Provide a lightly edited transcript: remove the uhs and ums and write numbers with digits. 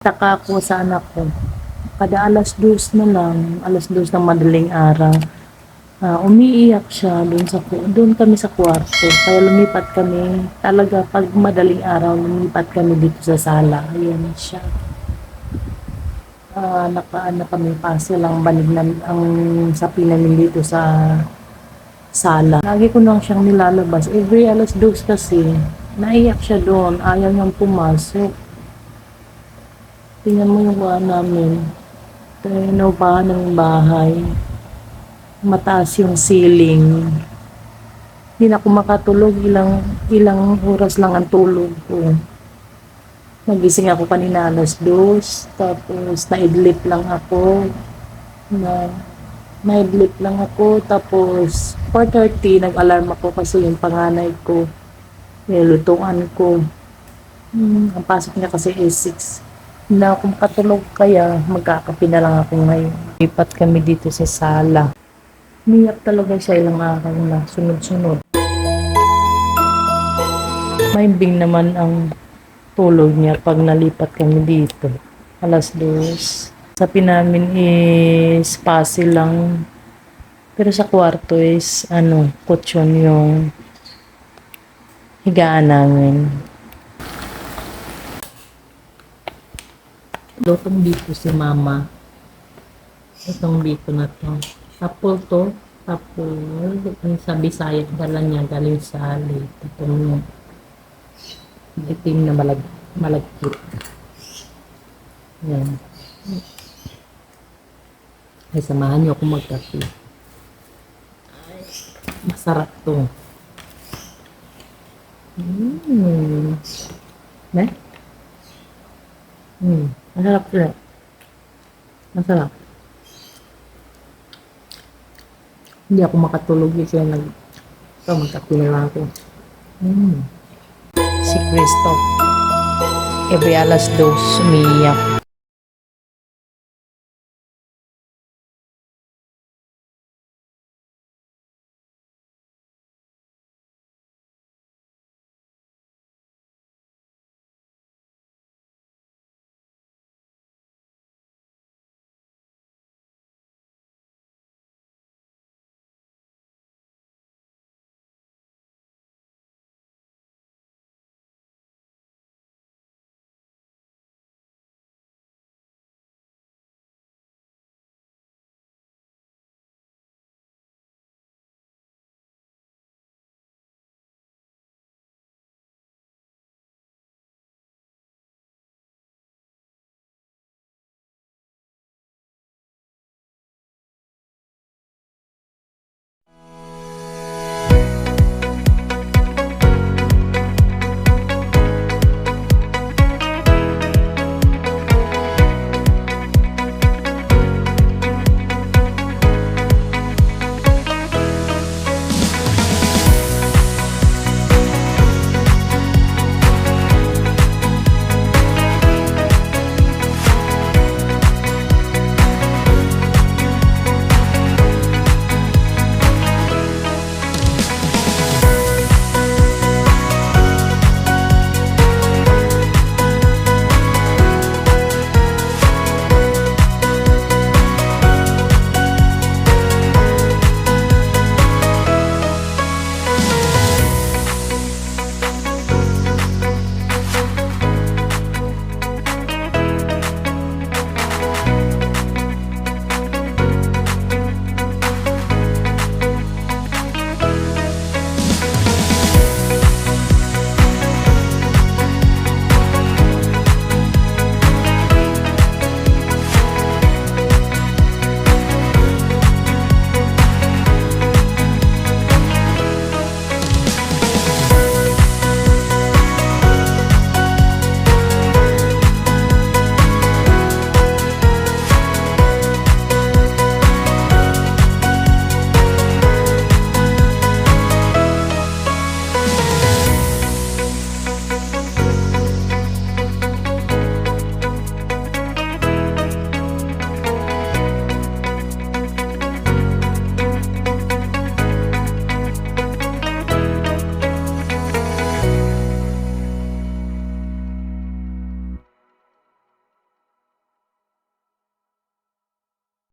Taka ako sa anak ko. Kada alas 2 na lang, alas 2 ng madaling araw, umiiyak siya doon kami sa kwarto. Kaya lumipat kami, talaga pag madaling araw, lumipat kami dito sa sala. Ayan siya. Nakaano kami paso lang banig na ang sapi namin dito sa sala. Lagi ko nang siyang nilalabas. Every alas 2 kasi, naiyak siya doon. Ayaw niyang pumasok. Tingnan mo yung kuha namin. Inupahan ng bahay. Mataas yung ceiling. Hindi na ako makatulog. Ilang oras lang ang tulog ko. Nagising ako kanina alas 2. Tapos naidlip lang ako. Naidlip lang ako. Tapos 4:30 nag-alarm ako kasi yung panganay ko. Nilutuan ko. Ang pasok niya kasi is 6. Hindi na ako makatulog kaya magkakape na lang ako ngayon. Lipat kami dito sa sala. Umiyak talaga siya ilang araw na sunod-sunod. Maimbing naman ang tulog niya pag nalipat kami dito. Alas 2. Sabi namin is pasil lang. Pero sa kwarto is kutsyon yung higaan namin. Lutong dito si mama. Itong dito na to. Tapos to. Tapos, sa Bisaya, dala niya galing sa Ali. Itong itim na malagkit. Yan. Ay, samahan niyo ako magkape. Masarap to. Ne? Masarap sila. Masarap. Hindi ako makatulog kasi magkape na lang ako. Si Christoph. Every alas 2 umiiyak.